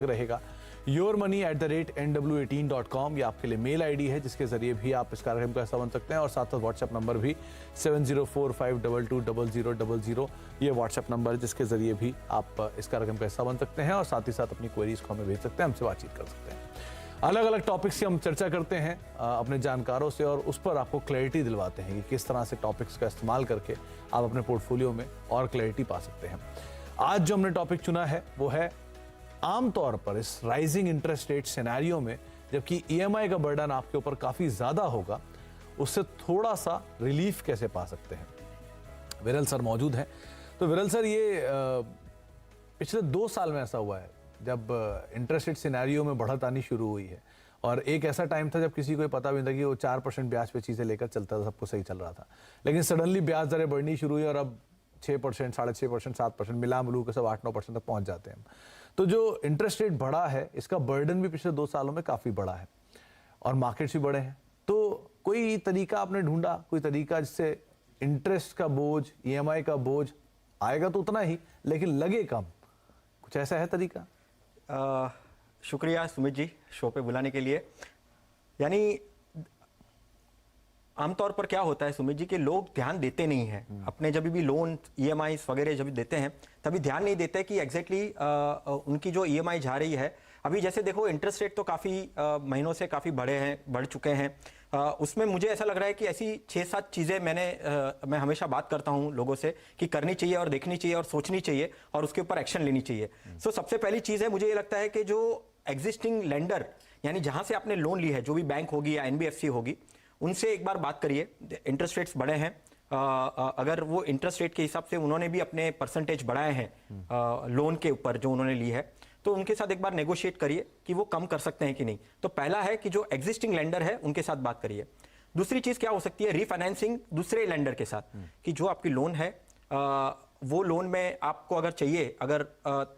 रहेगा yourmoney@nw18.com। ये आपके लिए मेल आईडी है जिसके जरिए भी आप इस कार्यक्रम का हिस्सा बन सकते हैं और साथ साथ व्हाट्सएप नंबर भी 7045220000। ये व्हाट्सएप नंबर जिसके जरिए भी आप इस कार्यक्रम का हिस्सा बन सकते हैं और साथ ही साथ अपनी क्वेरीज को हमें भेज सकते हैं, हमसे बातचीत कर सकते हैं। अलग अलग टॉपिक्स की हम चर्चा करते हैं अपने जानकारों से और उस पर आपको क्लैरिटी दिलवाते हैं कि किस तरह से टॉपिक्स का इस्तेमाल करके आप अपने पोर्टफोलियो में और क्लैरिटी पा सकते हैं। आज जो हमने टॉपिक चुना है वो है आमतौर पर इस राइजिंग इंटरेस्ट रेट सिनेरियो में जबकि ईएमआई का बर्डन आपके ऊपर काफी ज्यादा होगा, उससे थोड़ा सा रिलीफ कैसे पा सकते हैं। विरल सर मौजूद हैं। तो विरल सर, ये पिछले 2 साल में ऐसा हुआ है जब इंटरेस्ट रेट सिनेरियो में बढ़त आनी शुरू हुई है और एक ऐसा टाइम था जब किसी को पता भी नहीं था कि वो 4% ब्याज पे चीजें लेकर चलता था, सबको सही चल रहा था। लेकिन सडनली ब्याज दरें बढ़नी शुरू हुई और अब 6%, 6.5%, 7% मिला मिलू के सब 8-9% तक पहुंच जाते हैं। तो जो इंटरेस्ट रेट बढ़ा है इसका बर्डन भी पिछले 2 सालों में काफी बड़ा है और मार्केट्स भी बड़े हैं। तो कोई तरीका आपने ढूंढा, कोई तरीका जिससे इंटरेस्ट का बोझ, ईएमआई का बोझ आएगा तो उतना ही लेकिन लगे कम, कुछ ऐसा है तरीका? शुक्रिया सुमित जी शो पे बुलाने के लिए। यानी आमतौर पर क्या होता है सुमित जी कि लोग ध्यान देते नहीं हैं अपने, जब भी लोन ईएमआई वगैरह जब देते हैं तभी ध्यान नहीं देते कि एग्जैक्टली उनकी जो ईएमआई जा रही है। अभी जैसे देखो इंटरेस्ट रेट तो काफ़ी महीनों से काफ़ी बढ़ चुके हैं। उसमें मुझे ऐसा लग रहा है कि ऐसी 6-7 चीज़ें मैं हमेशा बात करता हूं लोगों से कि करनी चाहिए और देखनी चाहिए और सोचनी चाहिए और उसके ऊपर एक्शन लेनी चाहिए। सो सबसे पहली चीज़ है, मुझे ये लगता है कि जो एग्जिस्टिंग लेंडर यानी जहां से आपने लोन ली है, जो भी बैंक होगी या एनबीएफसी होगी, उनसे एक बार बात करिए। इंटरेस्ट रेट्स बढ़े हैं, अगर वो इंटरेस्ट रेट के हिसाब से उन्होंने भी अपने परसेंटेज बढ़ाए हैं लोन के ऊपर जो उन्होंने ली है, तो उनके साथ एक बार नेगोशिएट करिए कि वो कम कर सकते हैं कि नहीं। तो पहला है कि जो एग्जिस्टिंग लेंडर है उनके साथ बात करिए। दूसरी चीज क्या हो सकती है, रीफाइनेंसिंग दूसरे लेंडर के साथ, कि जो आपकी लोन है वो लोन में आपको अगर चाहिए, अगर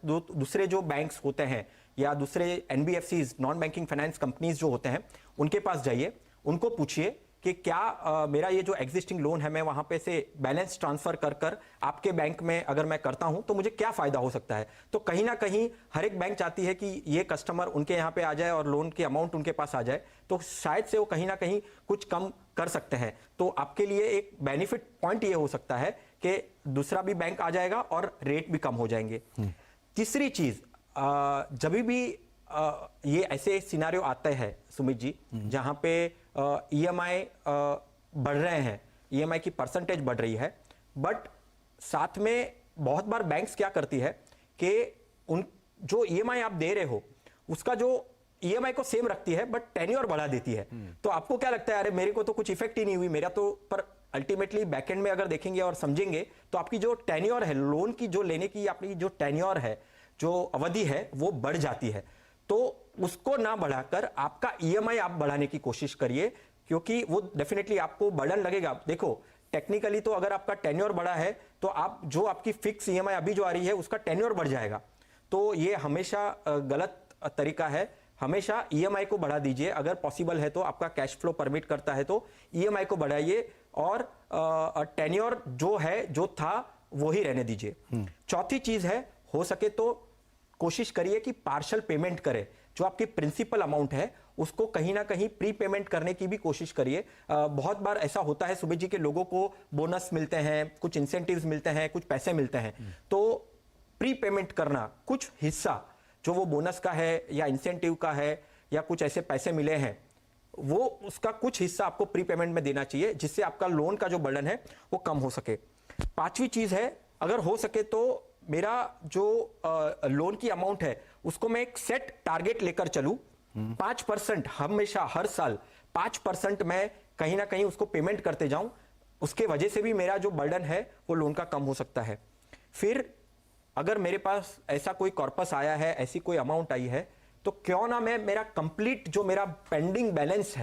दूसरे जो बैंक्स होते हैं या दूसरे NBFCs non banking finance companies जो होते हैं उनके पास जाइए, उनको पूछिए कि क्या मेरा ये जो एग्जिस्टिंग लोन है मैं वहां पे से बैलेंस ट्रांसफर कर आपके बैंक में अगर मैं करता हूं तो मुझे क्या फायदा हो सकता है। तो कहीं ना कहीं हर एक बैंक चाहती है कि ये कस्टमर उनके यहाँ पे आ जाए और लोन की अमाउंट उनके पास आ जाए, तो शायद से वो कहीं ना कहीं कुछ कम कर सकते हैं। तो आपके लिए एक बेनिफिट पॉइंट ये हो सकता है कि दूसरा भी बैंक आ जाएगा और रेट भी कम हो जाएंगे। तीसरी चीज, जब भी ये ऐसे सिनारियो आते हैं सुमित जी जहां पे ईएमआई बढ़ रहे हैं, ईएमआई की परसेंटेज बढ़ रही है, बट साथ में बहुत बार बैंक्स क्या करती है कि उन जो ईएमआई आप दे रहे हो उसका जो ईएमआई को सेम रखती है बट टेन्योर बढ़ा देती है। तो आपको क्या लगता है, अरे मेरे को तो कुछ इफेक्ट ही नहीं हुई मेरा तो, पर अल्टीमेटली बैकएंड में अगर देखेंगे और समझेंगे तो आपकी जो टेन्योर है लोन की, जो लेने की आपकी जो टेन्योर है, जो अवधि है, वो बढ़ जाती है। तो उसको ना बढ़ाकर आपका ईएमआई आप बढ़ाने की कोशिश करिए, क्योंकि वो डेफिनेटली आपको बर्डन लगेगा। देखो टेक्निकली तो अगर आपका टेन्योर बढ़ा है तो आप जो आपकी फिक्स ईएमआई अभी जो आ रही है उसका टेन्योर बढ़ जाएगा। तो ये हमेशा गलत तरीका है। हमेशा ईएमआई को बढ़ा दीजिए, अगर पॉसिबल है तो, आपका कैश फ्लो परमिट करता है तो ईएमआई को बढ़ाइए और टेन्योर जो है जो था वो ही रहने दीजिए। चौथी चीज है, हो सके तो कोशिश करिए कि पार्शियल पेमेंट करें। जो आपकी प्रिंसिपल अमाउंट है उसको कहीं ना कहीं प्री पेमेंट करने की भी कोशिश करिए। बहुत बार ऐसा होता है सुमित जी के लोगों को बोनस मिलते हैं, कुछ इंसेंटिव्स मिलते हैं, कुछ पैसे मिलते हैं, तो प्री पेमेंट करना, कुछ हिस्सा जो वो बोनस का है या इंसेंटिव का है या कुछ ऐसे पैसे मिले हैं, वो उसका कुछ हिस्सा आपको प्री पेमेंट में देना चाहिए, जिससे आपका लोन का जो बर्डन है वो कम हो सके। 5वीं चीज है, अगर हो सके तो मेरा जो लोन की अमाउंट है उसको मैं एक सेट टारगेट लेकर चलूं। 5% हमेशा हर साल 5% मैं कहीं ना कहीं उसको पेमेंट करते जाऊं, उसके वजह से भी मेरा जो बर्डन है वो लोन का कम हो सकता है। फिर अगर मेरे पास ऐसा कोई कॉर्पस आया है, ऐसी कोई अमाउंट आई है, तो क्यों ना मैं मेरा कंप्लीट जो मेरा पेंडिंग बैलेंस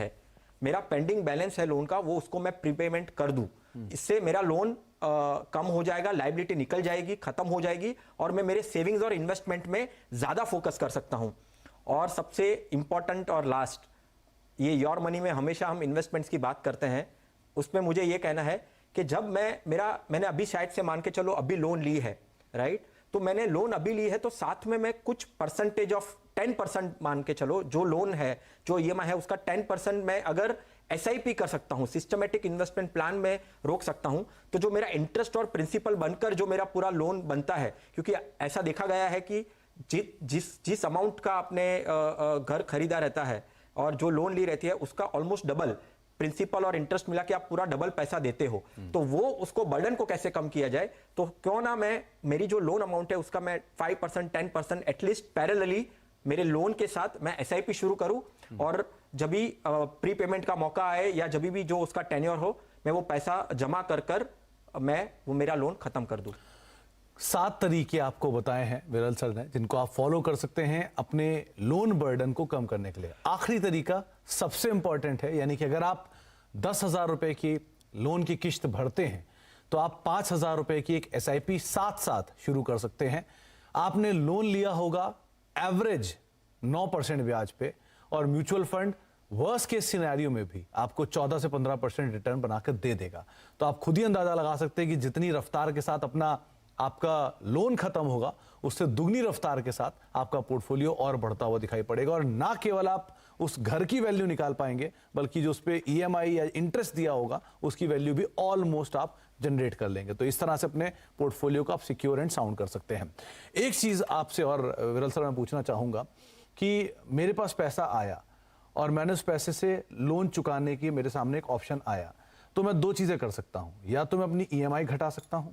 है लोन का, वो उसको मैं प्रीपेमेंट कर दूं। इससे मेरा लोन कम हो जाएगा, लायबिलिटी निकल जाएगी, खत्म हो जाएगी और मैं मेरे सेविंग्स और इन्वेस्टमेंट में ज्यादा फोकस कर सकता हूं। और सबसे इंपॉर्टेंट और लास्ट, ये योर मनी में हमेशा हम इन्वेस्टमेंट्स की बात करते हैं, उसमें मुझे ये कहना है कि जब मैंने अभी शायद से मान के चलो अभी लोन ली है, राइट, तो मैंने लोन अभी ली है तो साथ में मैं कुछ परसेंटेज ऑफ 10% मान के चलो, जो लोन है, जो ईएमआई है उसका 10% मैं अगर एसआईपी कर सकता हूं, सिस्टमेटिक इन्वेस्टमेंट प्लान में रोक सकता हूं, तो जो मेरा इंटरेस्ट और प्रिंसिपल बनकर जो मेरा पूरा लोन बनता है, क्योंकि ऐसा देखा गया है कि जिस अमाउंट का आपने घर खरीदा रहता है और जो लोन ली रहती है उसका ऑलमोस्ट डबल प्रिंसिपल और इंटरेस्ट मिला के आप पूरा डबल पैसा देते हो, तो वो उसको बर्डन को कैसे कम किया जाए, तो क्यों ना मैं मेरी जो लोन अमाउंट है उसका मैं 5% 10% एटलीस्ट पैरेलली मेरे लोन के साथ मैं एसआईपी शुरू करूं, और जब भी प्री पेमेंट का मौका आए या जब भी जो उसका टेन्योर हो, मैं वो पैसा जमा कर मैं वो मेरा लोन खत्म कर दूं। 7 तरीके आपको बताए हैं विरल सर ने, जिनको आप फॉलो कर सकते हैं अपने लोन बर्डन को कम करने के लिए। आखिरी तरीका सबसे इंपॉर्टेंट है, यानी कि अगर आप 10,000 रुपए की लोन की किश्त भरते हैं तो आप 5,000 रुपए की एक एसआईपी साथ साथ शुरू कर सकते हैं। आपने लोन लिया होगा एवरेज 9% ब्याज पे, और mutual fund worst case scenario में भी आपको 14 से 15% रिटर्न बनाकर दे देगा। तो आप खुद ही अंदाजा लगा सकते हैं कि जितनी रफ्तार के साथ आपका लोन खत्म होगा, उससे दुगनी रफ्तार के साथ आपका पोर्टफोलियो और बढ़ता हुआ दिखाई पड़ेगा। और ना केवल आप उस घर की वैल्यू निकाल पाएंगे, बल्कि जो उस पे ईएमआई या इंटरेस्ट दिया होगा उसकी वैल्यू भी ऑलमोस्ट आप जनरेट कर लेंगे। तो इस तरह से अपने पोर्टफोलियो को आप सिक्योर एंड साउंड कर सकते हैं। एक चीज आपसे और विरल सर मैं पूछना चाहूंगा कि मेरे पास पैसा आया और मैंने उस पैसे से लोन चुकाने की मेरे सामने एक ऑप्शन आया, तो मैं 2 चीजें कर सकता हूं। या तो मैं अपनी ईएमआई घटा सकता हूं,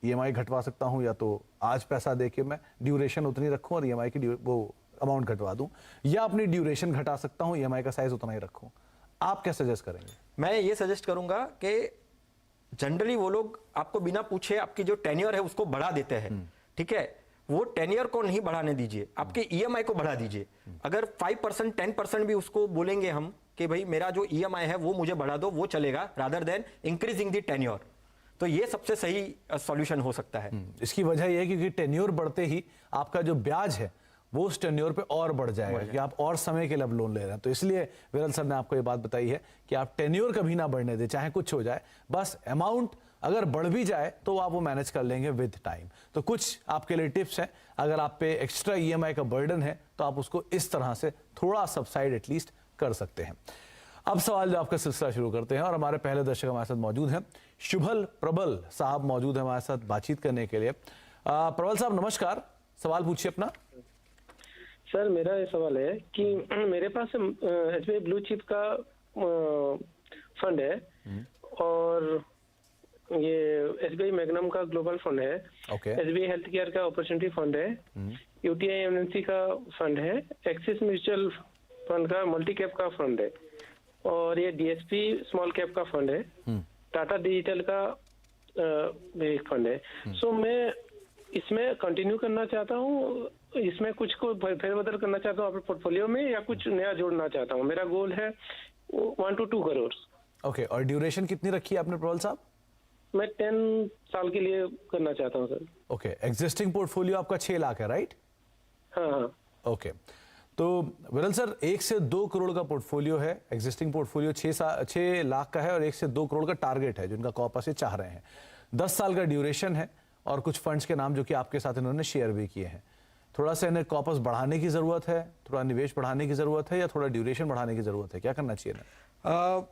ईएमआई घटवा सकता हूं, या तो आज पैसा देके मैं ड्यूरेशन उतनी रखूं और ईएमआई की वो अमाउंट घटवा दूं, या अपनी ड्यूरेशन घटा सकता हूं, ईएमआई का साइज उतना ही रखूं। आप क्या सजेस्ट करेंगे? मैं ये सजेस्ट करूंगा कि जनरली वो लोग आपको बिना पूछे आपकी जो टेन्योर है उसको बढ़ा देते हैं, ठीक है, वो टेन्योर को नहीं बढ़ाने दीजिए, आपके ईएमआई को बढ़ा दीजिए। अगर 5% 10% भी उसको बोलेंगे हम कि भाई मेरा जो ईएमआई है वो मुझे बढ़ा दो, वो चलेगा, rather than increasing the tenure. तो ये सबसे सही सॉल्यूशन हो सकता है। इसकी वजह यह है क्योंकि टेन्योर बढ़ते ही आपका जो ब्याज है वो उस टेन्योर पे और बढ़ जाएगा कि आप और समय के लिए लोन ले रहे हैं। तो इसलिए विरल सर ने आपको ये बात बताई है कि आप टेन्योर कभी ना बढ़ने दें, चाहे कुछ हो जाए, बस अमाउंट अगर बढ़ भी जाए तो आप वो मैनेज कर लेंगे विद टाइम। तो कुछ आपके लिए टिप्स हैं, अगर आप पे एक्स्ट्रा ईएमआई का बर्डन है तो आप उसको इस तरह से थोड़ा सबसाइड एटलीस्ट कर सकते हैं। अब सवाल जवाब का सिलसिला शुरू करते हैं और हमारे पहले दर्शक हमारे साथ मौजूद हैं। शुभल प्रबल साहब मौजूद हैं हमारे साथ बातचीत करने के लिए। प्रबल साहब नमस्कार, सवाल पूछिए अपना। सर मेरा ये सवाल है कि मेरे पास एसबीआई ब्लू चिप का फंड है और ये एसबीआई मैग्नम का ग्लोबल फंड है, एसबीआई हेल्थ केयर का अपॉर्चुनिटी फंड है, यूटीआई एमएनसी का फंड है, एक्सिस म्यूचुअल फंड का मल्टी कैप का फंड है, और ये डीएसपी स्मॉल कैप का फंड है, टाटा डिजिटल का एक फंड है। सो मैं इसमें कंटिन्यू करना चाहता हूँ, इसमें कुछ को फेरबदल करना चाहता हूँ अपने पोर्टफोलियो में, या कुछ नया जोड़ना चाहता हूँ। मेरा गोल है 1 to 2 करोड़। ओके, और ड्यूरेशन कितनी रखी है आपने प्रबल साहब? मैं 10 साल के लिए करना चाहता हूँ सर। ओके, एग्जिस्टिंग पोर्टफोलियो आपका 6 लाख है, राइट? हाँ। ओके, तो विरल सर 1 से 2 करोड़ का पोर्टफोलियो है, एग्जिस्टिंग पोर्टफोलियो 6 लाख का है और 1 से 2 करोड़ का टारगेट है जिनका कॉर्पस ये चाह रहे हैं। 10 साल का ड्यूरेशन है और कुछ फंड्स के नाम जो कि आपके साथ इन्होंने शेयर भी किए हैं। थोड़ा सा इन्हें कॉर्पस बढ़ाने की जरूरत है, थोड़ा निवेश बढ़ाने की जरूरत है, या थोड़ा ड्यूरेशन बढ़ाने की जरूरत है? क्या करना चाहिए ना?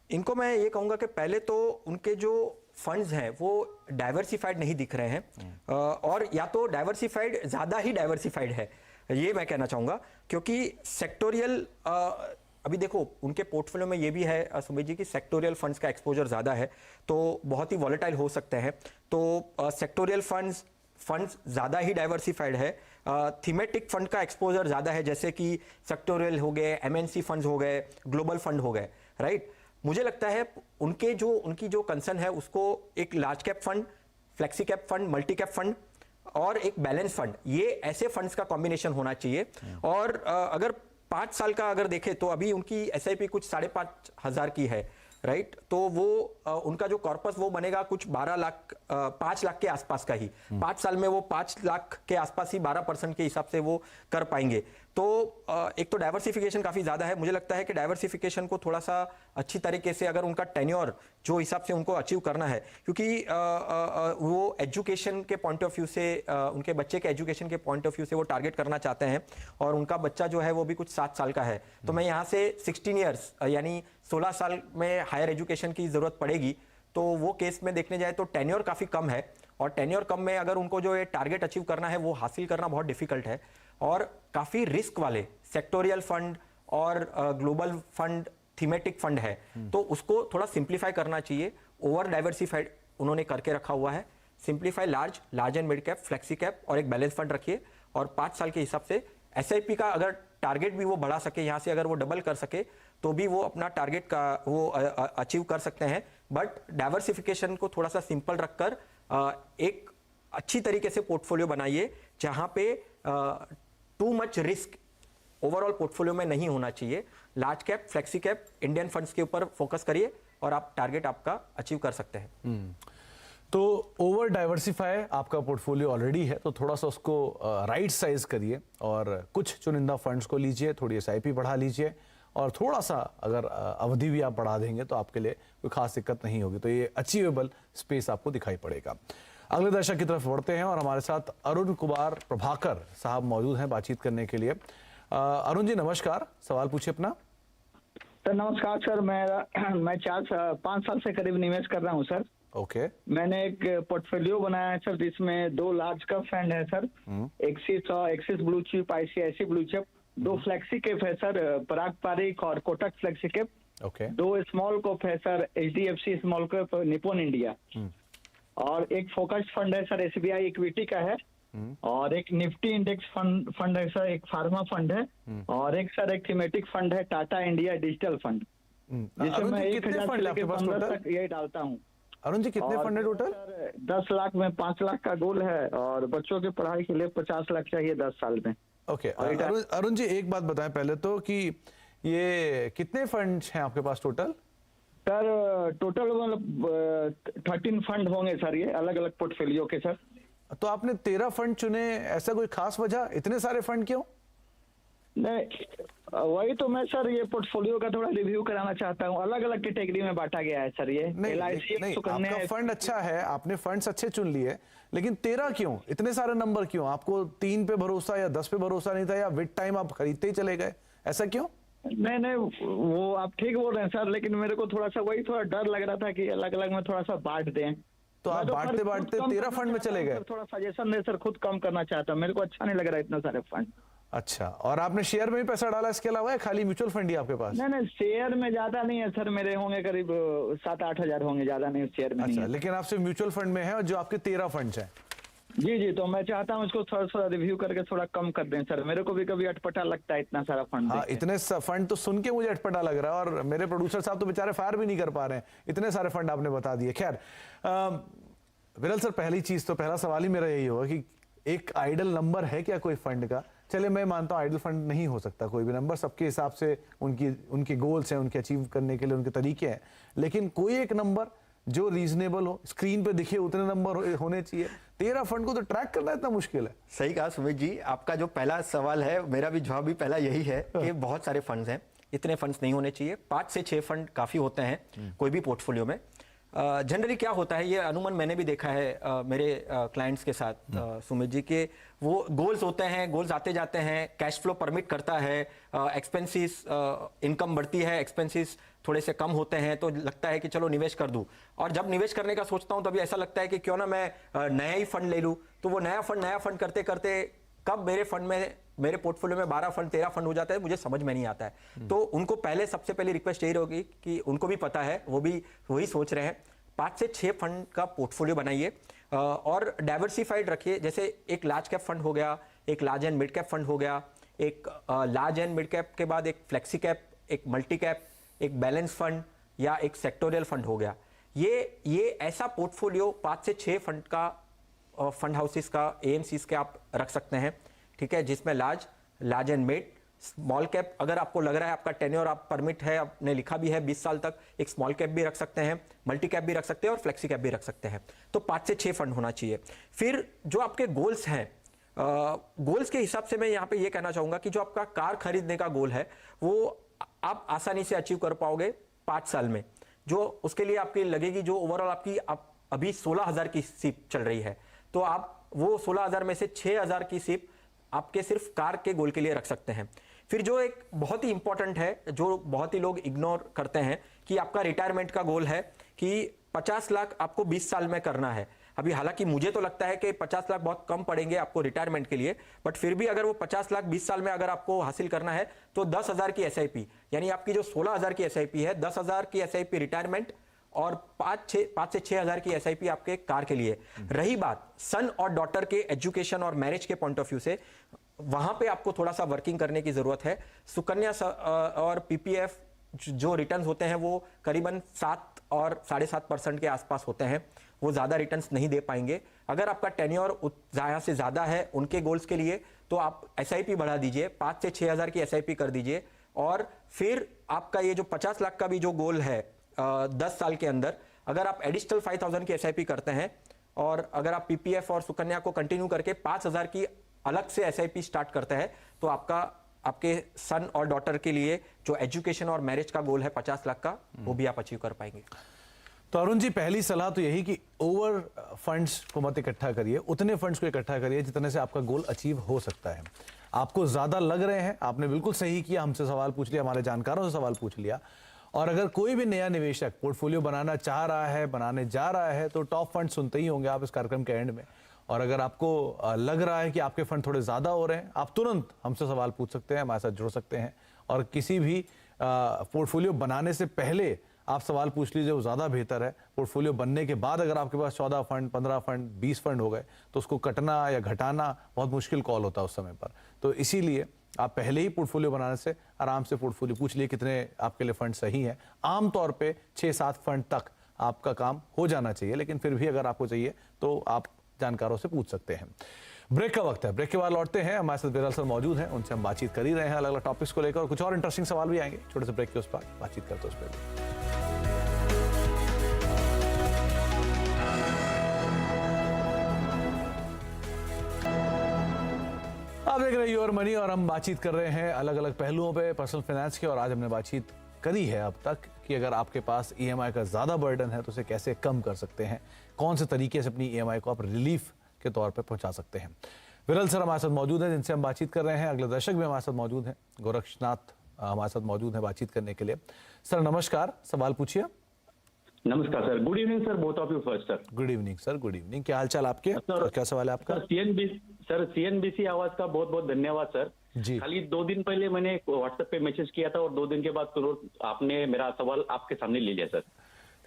इनको मैं ये कहूंगा कि पहले तो उनके जो फंड्स हैं वो डाइवर्सिफाइड नहीं दिख रहे हैं, और या तो डाइवर्सिफाइड ज्यादा ही डाइवर्सिफाइड है, ये मैं कहना चाहूंगा, क्योंकि सेक्टोरियल अभी देखो उनके पोर्टफोलियो में ये भी है सुमित जी की सेक्टोरियल फंड्स का एक्सपोजर ज्यादा है, तो बहुत ही वॉलेटाइल हो सकते हैं। तो सेक्टोरियल फंड्स ज्यादा ही डाइवर्सिफाइड है, थीमेटिक फंड का एक्सपोजर ज्यादा है, जैसे कि सेक्टोरियल हो गए, एमएनसी फंड्स हो गए, ग्लोबल फंड हो गए, राइट। मुझे लगता है उनकी जो कंसर्न है उसको एक large cap fund, flexi cap fund, multi cap fund और एक बैलेंस फंड, ये ऐसे फंड्स का कॉम्बिनेशन होना चाहिए। और अगर 5 साल का अगर देखें तो अभी उनकी एसआईपी कुछ 5,500 की है, राइट। तो वो उनका जो कॉर्पस वो बनेगा कुछ 5 लाख के आसपास का ही। 5 साल में वो 5 लाख के आसपास ही 12% के हिसाब से वो कर पाएंगे। तो एक तो डाइवर्सिफिकेशन काफ़ी ज़्यादा है। मुझे लगता है कि डाइवर्सिफिकेशन को थोड़ा सा अच्छी तरीके से अगर उनका टेन्योर जो हिसाब से उनको अचीव करना है, क्योंकि वो एजुकेशन के पॉइंट ऑफ व्यू से, उनके बच्चे के एजुकेशन के पॉइंट ऑफ व्यू से वो टारगेट करना चाहते हैं, और उनका बच्चा जो है वो भी कुछ 7 साल का है, तो मैं यहाँ से 16 ईयर्स यानी 16 साल में हायर एजुकेशन की ज़रूरत पड़ेगी, तो वो केस में देखने जाए तो टेन्योर काफ़ी कम है, और टेन्योर कम में अगर उनको जो ये टारगेट अचीव करना है वो हासिल करना बहुत डिफिकल्ट है, और काफ़ी रिस्क वाले सेक्टोरियल फंड और ग्लोबल फंड, थीमेटिक फंड है, तो उसको थोड़ा सिंप्लीफाई करना चाहिए। ओवर डाइवर्सिफाइड उन्होंने करके रखा हुआ है। Simplify large and mid cap, flexi cap और एक बैलेंस फंड रखिए, और 5 साल के हिसाब से SIP का अगर टारगेट भी वो बढ़ा सके, यहाँ से अगर वो डबल कर सके तो भी वो अपना टारगेट का वो अचीव कर सकते हैं। बट डाइवर्सिफिकेशन को थोड़ा सा सिंपल रखकर एक अच्छी तरीके से पोर्टफोलियो बनाइए, जहाँ पे too much risk overall portfolio में नहीं होना चाहिए। Large cap, flexi cap, Indian funds के ऊपर फोकस करिए और आप टारगेट आपका अचीव कर सकते हैं। तो ओवर डाइवर्सिफाई आपका पोर्टफोलियो ऑलरेडी है, तो थोड़ा सा उसको राइट साइज करिए और कुछ चुनिंदा फंड्स को लीजिए, थोड़ी SIP बढ़ा लीजिए, और थोड़ा सा अगर अवधि भी आप बढ़ा देंगे तो आपके लिए कोई खास दिक्कत नहीं होगी। तो ये अचीवेबल स्पेस आपको दिखाई पड़ेगा। अगले दर्शक की तरफ बढ़ते हैं और हमारे साथ अरुण कुमार प्रभाकर साहब मौजूद हैं बातचीत करने के लिए। अरुण जी नमस्कार, सवाल पूछिए अपना। सर नमस्कार सर, मैं 5 साल से करीब निवेश कर रहा हूँ सर। ओके। मैंने एक पोर्टफोलियो बनाया है सर, जिसमें 2 लार्ज कैप फंड है sir, Axis blue chip, ICICI blue chip, 2 flexi cap है सर, पराग पारिक और Kotak flexi cap, okay. 2 small cap है sir, HDFC small cap, Nippon India, और एक फोकस्ड फंड है सर, SBI इक्विटी का है, और एक निफ्टी इंडेक्स फंड है सर, एक फार्मा फंड है, और एक सर एक थीमेटिक फंड है, टाटा इंडिया डिजिटल फंड, जिसमें मैं 1000 से लेकर 15 तक ये डालता हूँ। अरुण जी कितने फंड है टोटल? 10 लाख में 5 लाख का गोल है, और बच्चों की पढ़ाई के लिए 50 लाख चाहिए 10 साल में। ओके। अरुण जी एक बात बताएं पहले तो कि ये कितने फंड्स हैं आपके पास टोटल? सर टोटल मतलब 13 फंड होंगे सर, ये अलग अलग पोर्टफोलियो के सर। तो आपने 13 फंड चुने, ऐसा कोई खास वजह, इतने सारे फंड क्यों? नहीं, वही तो मैं सर ये पोर्टफोलियो का थोड़ा रिव्यू कराना चाहता हूँ। अलग अलग कैटेगरी में बांटा गया है सर ये। नहीं, आपका फंड अच्छा है, आपने फंड्स अच्छे चुन लिए, लेकिन 13 क्यों, इतने सारे नंबर क्यों? आपको 3 पे भरोसा या 10 पे भरोसा नहीं था, या विद टाइम आप खरीदते ही चले गए, ऐसा क्यों? नहीं, वो आप ठीक बोल रहे हैं सर, लेकिन मेरे को थोड़ा सा वही थोड़ा डर लग रहा था कि अलग अलग में थोड़ा सा बांट दें। तो आप बांटते बांटते 13 फंड में चले गए। थोड़ा सजेशन दे सर, खुद कम करना चाहता हूँ, मेरे को अच्छा नहीं लग रहा इतना सारे फंड। अच्छा, और आपने शेयर में भी पैसा डाला इसके अलावा, है खाली म्यूचुअल फंड ही आपके पास? नहीं, शेयर में ज्यादा नहीं है सर, मेरे होंगे करीब 7-8 हजार होंगे, ज्यादा नहीं शेयर में। अच्छा, नहीं है। लेकिन आप सिर्फ म्यूचुअल फंड में है, और जो आपके 13 फंड्स हैं। जी, तो मैं चाहता हूँ इसको थोड़ा रिव्यू करके थोड़ा कम कर दें सर, मेरे को भी कभी अटपटा लगता है इतना सारा फंड। हाँ, इतने फंड तो सुन के मुझे अटपटा लग रहा है, और मेरे प्रोड्यूसर साहब तो बेचारे फायर भी नहीं कर पा रहे हैं, इतने सारे फंड आपने बता दिए। खैर विरल सर, पहला सवाल ही मेरा यही होगा कि एक आइडल नंबर है क्या कोई फंड का? चले मैं मानता हूँ आइडल फंड नहीं हो सकता कोई भी नंबर, सबके हिसाब से उनके गोल्स हैं, उनके अचीव करने के लिए उनके तरीके हैं, लेकिन कोई एक नंबर जो रीजनेबल हो, स्क्रीन पे दिखे उतने नंबर होने चाहिए। 13 फंड को तो ट्रैक करना इतना मुश्किल है। सही कहा सुमित जी, आपका जो पहला सवाल है, मेरा भी जवाब भी पहला यही है कि बहुत सारे फंड्स हैं, इतने फंड्स नहीं होने चाहिए। 5 से 6 फंड काफी होते हैं कोई भी पोर्टफोलियो में। जनरली क्या होता है, ये अनुमान मैंने भी देखा है मेरे क्लाइंट्स के साथ सुमित जी, के वो गोल्स होते हैं, गोल्स आते जाते हैं, कैश फ्लो परमिट करता है, एक्सपेंसेस, इनकम बढ़ती है, एक्सपेंसेस थोड़े से कम होते हैं, तो लगता है कि चलो निवेश कर दूं, और जब निवेश करने का सोचता हूं तभी ऐसा लगता है कि क्यों ना मैं नया ही फंड ले लूं। तो वो नया फंड करते करते कब मेरे फंड में, मेरे पोर्टफोलियो में 12 फंड 13 फंड हो जाता है, मुझे समझ में नहीं आता है। तो उनको सबसे पहले रिक्वेस्ट यही होगी कि उनको भी पता है, वो भी वही सोच रहे हैं, 5 से 6 फंड का पोर्टफोलियो बनाइए और डाइवर्सिफाइड रखिए। जैसे एक लार्ज कैप फंड हो गया, एक large and mid cap fund हो गया, एक लार्ज एंड मिड कैप के बाद एक फ्लेक्सी कैप, एक मल्टी कैप, एक बैलेंस फंड या एक सेक्टोरियल फंड हो गया। ये ऐसा पोर्टफोलियो 5 से 6 फंड का, फंड हाउसेस का, AMCs के आप रख सकते हैं, ठीक है, जिसमें large and mid, small cap, अगर आपको लग रहा है आपका टेन्योर आप परमिट है, आपने लिखा भी है 20 साल तक, एक स्मॉल कैप भी रख सकते हैं, मल्टी कैप भी रख सकते हैं और फ्लेक्सी कैप भी रख सकते हैं। तो 5 से 6 फंड होना चाहिए। फिर जो आपके गोल्स हैं, गोल्स के हिसाब से मैं यहाँ पे ये कहना चाहूंगा कि जो आपका कार खरीदने का गोल है वो आप आसानी से अचीव कर पाओगे 5 साल में। जो उसके लिए आपकी लगेगी, जो ओवरऑल आपकी अभी 16,000 की सिप चल रही है, तो आप वो 16,000 में से 6,000 की सिप आपके सिर्फ कार के गोल के लिए रख सकते हैं। फिर जो एक बहुत ही इंपॉर्टेंट है, जो बहुत ही लोग इग्नोर करते हैं, कि आपका रिटायरमेंट का गोल है कि 50 लाख आपको 20 साल में करना है। अभी हालांकि मुझे तो लगता है कि 50 लाख बहुत कम पड़ेंगे आपको रिटायरमेंट के लिए, बट फिर भी अगर वो 50 लाख 20 साल में अगर आपको हासिल करना है तो 10,000 की एसआईपी, यानी आपकी जो 16,000 की एसआईपी है, 10,000 की एसआईपी रिटायरमेंट और 5 से 6,000 की एसआईपी आपके कार के लिए। रही बात सन और डॉटर के एजुकेशन और मैरिज के पॉइंट ऑफ व्यू से, वहां पे आपको थोड़ा सा वर्किंग करने की जरूरत है। सुकन्या और पीपीएफ जो रिटर्न्स होते हैं वो करीबन 7 और 7.5% के आसपास होते हैं, वो ज्यादा रिटर्न्स नहीं दे पाएंगे। अगर आपका टेन्योर से ज्यादा है उनके गोल्स के लिए, तो आप एसआईपी बढ़ा दीजिए, 5 से 6,000 की एसआईपी कर दीजिए। और फिर आपका ये जो 50 लाख का भी जो गोल है 10 साल के अंदर, अगर आप एडिशनल 5,000 की एसआईपी करते हैं और अगर आप पीपीएफ और सुकन्या को कंटिन्यू करके 5,000 की अलग से एसआईपी स्टार्ट करते हैं, तो आपके सन और डॉटर के लिए जो एजुकेशन और मैरिज का गोल है 50 लाख का, वो भी आप अचीव कर पाएंगे। तो अरुण जी, पहली सलाह तो यही कि ओवर फंड्स को मत इकट्ठा करिए, उतने फंड्स को इकट्ठा करिए जितने से आपका गोल अचीव हो सकता है। आपको ज्यादा लग रहे हैं, आपने बिल्कुल सही किया, हमसे सवाल पूछ लिया, हमारे जानकारों से सवाल पूछ लिया। और अगर कोई भी नया निवेशक पोर्टफोलियो बनाना चाह रहा है, बनाने जा रहा है, तो टॉप फंड सुनते ही होंगे आप इस कार्यक्रम के एंड में। और अगर आपको लग रहा है कि आपके फंड थोड़े ज्यादा हो रहे हैं, आप तुरंत हमसे सवाल पूछ सकते हैं, हमारे साथ जुड़ सकते हैं। और किसी भी पोर्टफोलियो बनाने से पहले आप सवाल पूछ लीजिए, वो ज़्यादा बेहतर है। पोर्टफोलियो बनने के बाद अगर आपके पास 14 फंड, 15 फंड, 20 फंड हो गए, तो उसको कटना या घटाना बहुत मुश्किल कॉल होता है उस समय पर। तो इसीलिए आप पहले ही पोर्टफोलियो बनाने से आराम से पोर्टफोलियो पूछ लिए कितने आपके लिए फंड सही हैं। आमतौर पे 6-7 फंड तक आपका काम हो जाना चाहिए, लेकिन फिर भी अगर आपको चाहिए तो आप जानकारों से पूछ सकते हैं। ब्रेक का वक्त है, ब्रेक के बाद लौटते हैं। हमारे साथ विरल सर मौजूद हैं, उनसे हम बातचीत कर ही रहे हैं अलग अलग टॉपिक्स को लेकर, और कुछ और इंटरेस्टिंग सवाल भी आएंगे। छोटे से ब्रेक के उस पर बातचीत करते हैं उस पर। आप देख रहे हैं योर मनी और हम बातचीत कर रहे हैं अलग अलग पहलुओं पे पर्सनल फाइनेंस की। और आज हमने बातचीत करी है अब तक कि अगर आपके पास ईएमआई का ज़्यादा बर्डन है तो उसे कैसे कम कर सकते हैं, कौन से तरीके से अपनी ईएमआई को आप रिलीफ के तौर पे पहुंचा सकते हैं। विरल सर हमारे साथ मौजूद हैं, जिनसे हम बातचीत कर रहे हैं। अगले दर्शक भी हमारे साथ मौजूद हैं, गोरक्षनाथ हमारे साथ मौजूद हैं बातचीत करने के लिए। सर नमस्कार, सवाल पूछिए। नमस्कार sir, good evening sir, both of you first sir. Good evening sir, good evening. क्या हाल चाल आपके, और क्या सवाल है आपका? सीएनबीसी आवाज का बहुत बहुत धन्यवाद सर जी। खाली 2 दिन पहले मैंने व्हाट्सएप पे मैसेज किया था और 2 दिन के बाद तुरंत आपने मेरा सवाल आपके सामने ले लिया सर।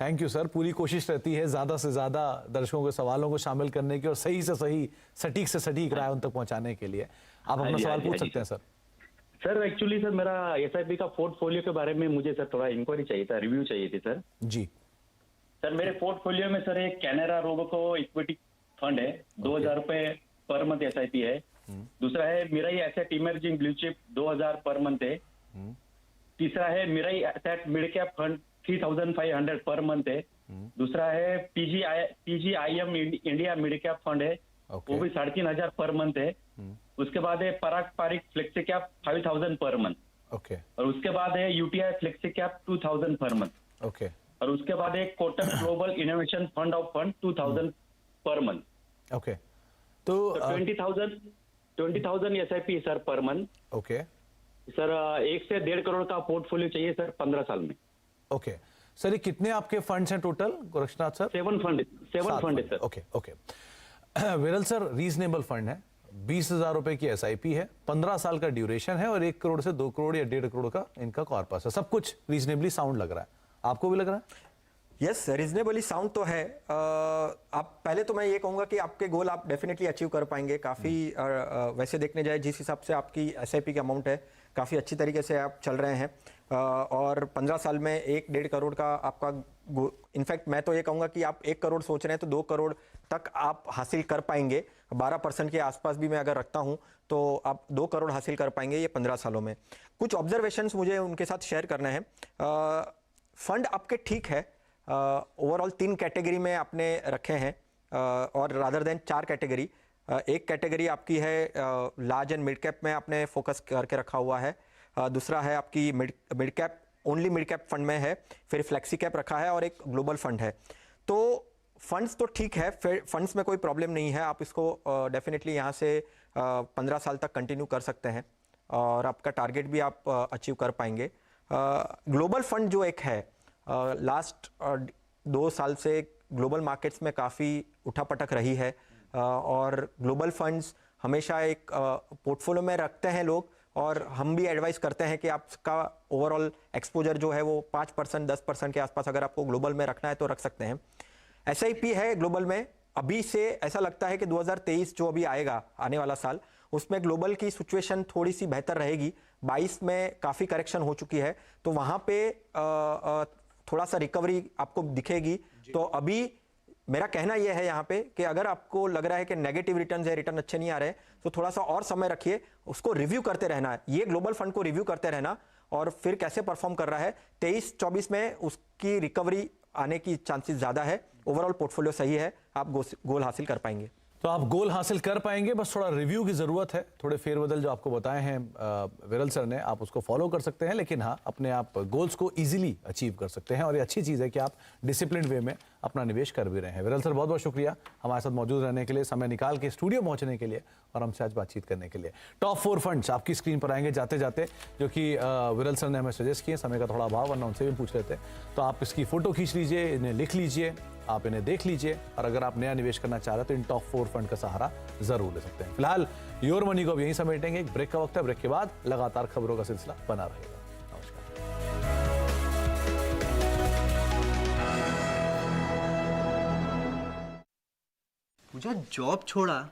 Thank you sir. पूरी कोशिश रहती है ज्यादा से ज्यादा दर्शकों के सवालों को शामिल करने की और सही से सही, सटीक से सटीक राय उन तक पहुंचाने के लिए। आप अपना सवाल पूछ सकते हैं सर। सर एक्चुअली सर मेरा एसआईपी का पोर्टफोलियो के बारे में मुझे सर थोड़ा इंक्वायरी चाहिए था, रिव्यू चाहिए थी सर। जी सर मेरे पोर्टफोलियो में सर एक कैनरा रोबको इक्विटी फंड है, 2,000 रुपए पर मंथ एसआईपी है। दूसरा है Mirae asset emerging blue chip 2,000 पर मंथ है। तीसरा है Mirae asset mid cap fund 3,500 पर मंथ है। दूसरा है PGIM India mid cap fund है, वो भी 3,500 पर मंथ है। उसके बाद है पराग Pareek flexi cap 5,000 per month. Okay. और उसके बाद है यूटीआई फ्लेक्सी कैप 2,000 पर मंथ। ओके। और उसके बाद एक Kotak global innovation fund of fund 2,000 पर मंथ। ओके। तो 20,000 SIP sir per month. Okay sir 1 से 1.5 करोड़ का पोर्टफोलियो चाहिए सर 15 साल में। ओके सर, ये कितने आपके फंड्स हैं टोटल गोरक्षनाथ सर? 7 फंड है सर। Okay okay. विरल सर, रीजनेबल फंड है, 20,000 रुपए की एसआईपी है, 15 साल का ड्यूरेशन है और 1 करोड़ से 2 करोड़ या 1.5 करोड़ का इनका कॉर्पस है। सब कुछ रीजनेबली साउंड लग रहा है, आपको भी लग रहा है? यस, रीजनेबली साउंड तो है। आप पहले तो मैं ये कहूंगा कि आपके गोल आप डेफिनेटली अचीव कर पाएंगे काफ़ी। वैसे देखने जाए जिस हिसाब से आपकी एसआईपी की अमाउंट है, काफ़ी अच्छी तरीके से आप चल रहे हैं। और 15 साल में 1-1.5 करोड़ का आपका, इनफैक्ट मैं तो ये कहूँगा कि आप 1 करोड़ सोच रहे हैं तो 2 करोड़ तक आप हासिल कर पाएंगे। 12% के आसपास भी मैं अगर रखता हूँ तो आप 2 करोड़ हासिल कर पाएंगे ये 15 सालों में। कुछ ऑब्जर्वेशंस मुझे उनके साथ शेयर करना है। फंड आपके ठीक है, ओवरऑल 3 कैटेगरी में आपने रखे हैं और रादर देन 4 कैटेगरी। एक कैटेगरी आपकी है लार्ज एंड मिड कैप में आपने फोकस करके रखा हुआ है, दूसरा है आपकी mid cap, only mid cap fund में है, फिर फ्लेक्सी कैप रखा है और एक ग्लोबल फंड है। तो फंड्स तो ठीक है, फंड्स में कोई प्रॉब्लम नहीं है, आप इसको डेफिनेटली यहाँ से 15 साल तक कंटिन्यू कर सकते हैं और आपका टारगेट भी आप अचीव कर पाएंगे। ग्लोबल फंड जो एक है, लास्ट 2 साल से ग्लोबल मार्केट्स में काफ़ी उठापटक रही है और ग्लोबल फंड्स हमेशा एक पोर्टफोलियो में रखते हैं लोग, और हम भी एडवाइस करते हैं कि आपका ओवरऑल एक्सपोजर जो है वो 5% 10% के आसपास अगर आपको ग्लोबल में रखना है तो रख सकते हैं। SIP है ग्लोबल में, अभी से ऐसा लगता है कि 2023 जो अभी आएगा, आने वाला साल, उसमें ग्लोबल की सिचुएशन थोड़ी सी बेहतर रहेगी। 22 में काफ़ी करेक्शन हो चुकी है, तो वहाँ पे थोड़ा सा रिकवरी आपको दिखेगी। तो अभी मेरा कहना यह है यहाँ पे कि अगर आपको लग रहा है कि नेगेटिव रिटर्न्स है, रिटर्न अच्छे नहीं आ रहे, तो थोड़ा सा और समय रखिए, उसको रिव्यू करते रहना है, ये ग्लोबल फंड को रिव्यू करते रहना, और फिर कैसे परफॉर्म कर रहा है। 23-24 में उसकी रिकवरी आने की चांसेस ज़्यादा है। ओवरऑल पोर्टफोलियो सही है, आप गोल हासिल कर पाएंगे। तो आप गोल हासिल कर पाएंगे, बस थोड़ा रिव्यू की ज़रूरत है, थोड़े फेरबदल जो आपको बताए हैं विरल सर ने, आप उसको फॉलो कर सकते हैं, लेकिन हाँ, अपने आप गोल्स को इजीली अचीव कर सकते हैं। और ये अच्छी चीज़ है कि आप डिसिप्लिन वे में अपना निवेश कर भी रहे हैं। विरल सर, बहुत बहुत शुक्रिया हमारे साथ मौजूद रहने के लिए, समय निकाल के स्टूडियो पहुंचने के लिए और हमसे आज बातचीत करने के लिए। टॉप 4 फंड्स आपकी स्क्रीन पर आएंगे जाते जाते, जो कि विरल सर ने हमें सजेस्ट किए। समय का थोड़ा अभाव, वरना उनसे भी पूछ लेते। तो आप इसकी फोटो खींच लीजिए, इन्हें लिख लीजिए, आप इन्हें देख लीजिए, और अगर आप नया निवेश करना चाह रहे हैं तो इन टॉप 4 फंड का सहारा जरूर ले सकते हैं। फिलहाल योर मनी को अब यहीं समेटेंगे, एक ब्रेक का वक्त है, ब्रेक के बाद लगातार खबरों का सिलसिला बना रहेगा। पूजा जॉब छोड़ा